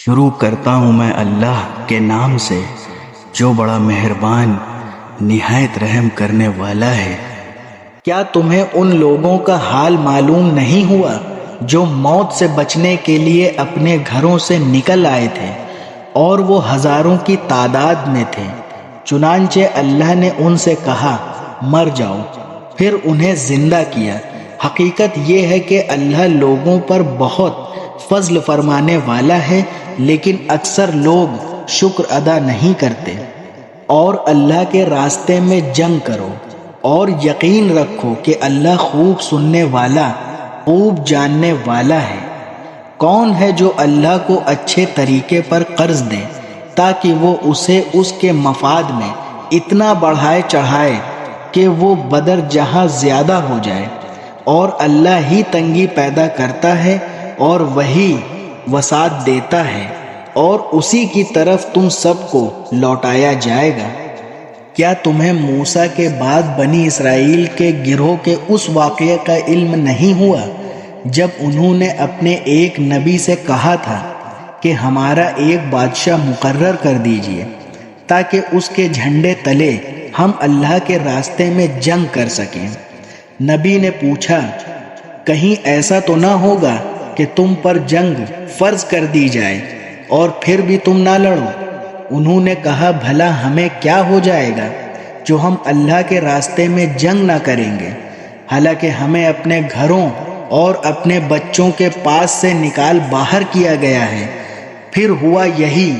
شروع کرتا ہوں میں اللہ کے نام سے جو بڑا مہربان نہایت رحم کرنے والا ہے۔ کیا تمہیں ان لوگوں کا حال معلوم نہیں ہوا جو موت سے بچنے کے لیے اپنے گھروں سے نکل آئے تھے اور وہ ہزاروں کی تعداد میں تھے؟ چنانچہ اللہ نے ان سے کہا مر جاؤ، پھر انہیں زندہ کیا۔ حقیقت یہ ہے کہ اللہ لوگوں پر بہت فضل فرمانے والا ہے، لیکن اکثر لوگ شکر ادا نہیں کرتے۔ اور اللہ کے راستے میں جنگ کرو اور یقین رکھو کہ اللہ خوب سننے والا، خوب جاننے والا ہے۔ کون ہے جو اللہ کو اچھے طریقے پر قرض دے تاکہ وہ اسے اس کے مفاد میں اتنا بڑھائے چڑھائے کہ وہ بدر جہاں زیادہ ہو جائے؟ اور اللہ ہی تنگی پیدا کرتا ہے اور وہی وسعت دیتا ہے، اور اسی کی طرف تم سب کو لوٹایا جائے گا۔ کیا تمہیں موسیٰ کے بعد بنی اسرائیل کے گروہ کے اس واقعے کا علم نہیں ہوا جب انہوں نے اپنے ایک نبی سے کہا تھا کہ ہمارا ایک بادشاہ مقرر کر دیجئے تاکہ اس کے جھنڈے تلے ہم اللہ کے راستے میں جنگ کر سکیں؟ نبی نے پوچھا، کہیں ایسا تو نہ ہوگا کہ تم پر جنگ فرض کر دی جائے اور پھر بھی تم نہ لڑو؟ انہوں نے کہا، بھلا ہمیں کیا ہو جائے گا جو ہم اللہ کے راستے میں جنگ نہ کریں گے، حالانکہ ہمیں اپنے گھروں اور اپنے بچوں کے پاس سے نکال باہر کیا گیا ہے۔ پھر ہوا یہی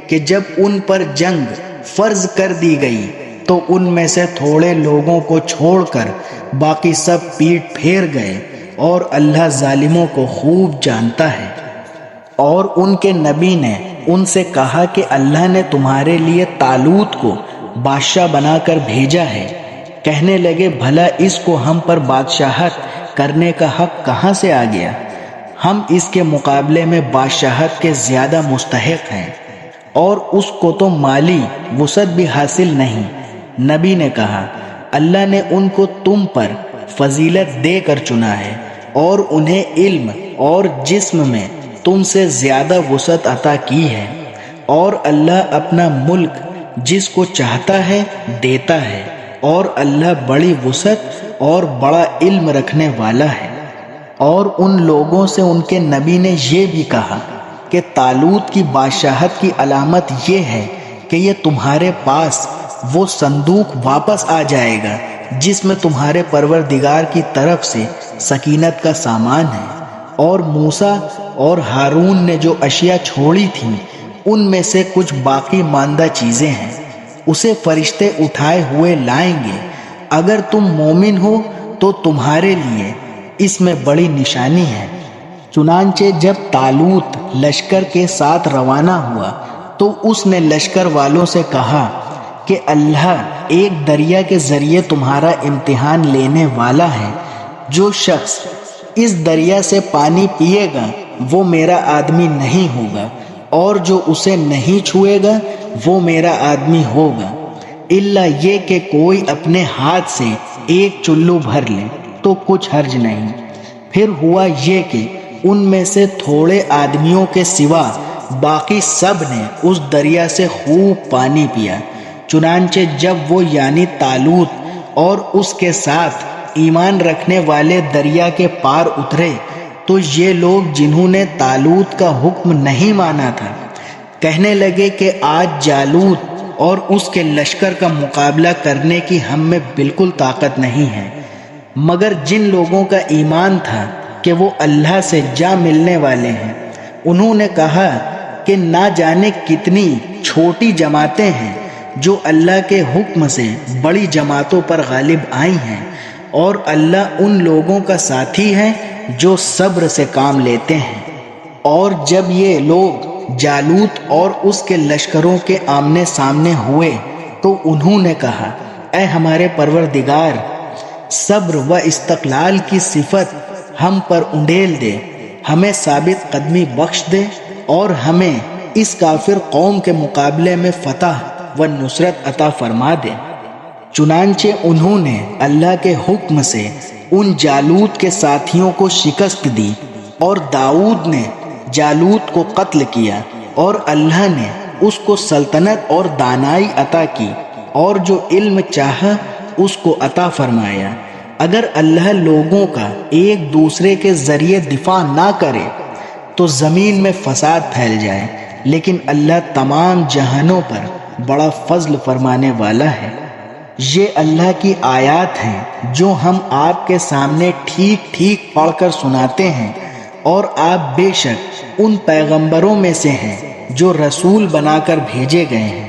کہ جب ان پر جنگ فرض کر دی گئی تو ان میں سے تھوڑے لوگوں کو چھوڑ کر باقی سب پیٹ پھیر گئے، اور اللہ ظالموں کو خوب جانتا ہے۔ اور ان کے نبی نے ان سے کہا کہ اللہ نے تمہارے لیے طالوت کو بادشاہ بنا کر بھیجا ہے۔ کہنے لگے، بھلا اس کو ہم پر بادشاہت کرنے کا حق کہاں سے آ گیا؟ ہم اس کے مقابلے میں بادشاہت کے زیادہ مستحق ہیں، اور اس کو تو مالی وسعت بھی حاصل نہیں۔ نبی نے کہا، اللہ نے ان کو تم پر فضیلت دے کر چنا ہے اور انہیں علم اور جسم میں تم سے زیادہ وسعت عطا کی ہے، اور اللہ اپنا ملک جس کو چاہتا ہے دیتا ہے، اور اللہ بڑی وسعت اور بڑا علم رکھنے والا ہے۔ اور ان لوگوں سے ان کے نبی نے یہ بھی کہا کہ طالوت کی بادشاہت کی علامت یہ ہے کہ یہ تمہارے پاس وہ صندوق واپس آ جائے گا جس میں تمہارے پروردگار کی طرف سے سکینت کا سامان ہے۔ اور موسیٰ اور ہارون نے جو اشیاء چھوڑی تھیں ان میں سے کچھ باقی ماندہ چیزیں ہیں، اسے فرشتے اٹھائے ہوئے لائیں گے۔ اگر تم مومن ہو تو تمہارے لیے اس میں بڑی نشانی ہے۔ چنانچہ جب طالوت لشکر کے ساتھ روانہ ہوا تو اس نے لشکر والوں سے کہا کہ اللہ ایک دریا کے ذریعے تمہارا امتحان لینے والا ہے۔ جو شخص اس دریا سے پانی پیے گا وہ میرا آدمی نہیں ہوگا، اور جو اسے نہیں چھوئے گا وہ میرا آدمی ہوگا، الا یہ کہ کوئی اپنے ہاتھ سے ایک چلو بھر لے تو کچھ حرج نہیں۔ پھر ہوا یہ کہ ان میں سے تھوڑے آدمیوں کے سوا باقی سب نے اس دریا سے خوب پانی پیا۔ چنانچہ جب وہ یعنی طالوت اور اس کے ساتھ ایمان رکھنے والے دریا کے پار اترے تو یہ لوگ جنہوں نے طالوت کا حکم نہیں مانا تھا کہنے لگے کہ آج جالوت اور اس کے لشکر کا مقابلہ کرنے کی ہم میں بالکل طاقت نہیں ہے۔ مگر جن لوگوں کا ایمان تھا کہ وہ اللہ سے جا ملنے والے ہیں، انہوں نے کہا کہ نہ جانے کتنی چھوٹی جماعتیں ہیں جو اللہ کے حکم سے بڑی جماعتوں پر غالب آئی ہیں، اور اللہ ان لوگوں کا ساتھی ہے جو صبر سے کام لیتے ہیں۔ اور جب یہ لوگ جالوت اور اس کے لشکروں کے آمنے سامنے ہوئے تو انہوں نے کہا، اے ہمارے پروردگار، صبر و استقلال کی صفت ہم پر انڈیل دے، ہمیں ثابت قدمی بخش دے، اور ہمیں اس کافر قوم کے مقابلے میں فتح و نصرت عطا فرما دے۔ چنانچہ انہوں نے اللہ کے حکم سے ان جالوت کے ساتھیوں کو شکست دی، اور داؤد نے جالوت کو قتل کیا اور اللہ نے اس کو سلطنت اور دانائی عطا کی اور جو علم چاہا اس کو عطا فرمایا۔ اگر اللہ لوگوں کا ایک دوسرے کے ذریعے دفاع نہ کرے تو زمین میں فساد پھیل جائے، لیکن اللہ تمام جہانوں پر بڑا فضل فرمانے والا ہے۔ یہ اللہ کی آیات ہیں جو ہم آپ کے سامنے ٹھیک ٹھیک پڑھ کر سناتے ہیں، اور آپ بے شک ان پیغمبروں میں سے ہیں جو رسول بنا کر بھیجے گئے ہیں۔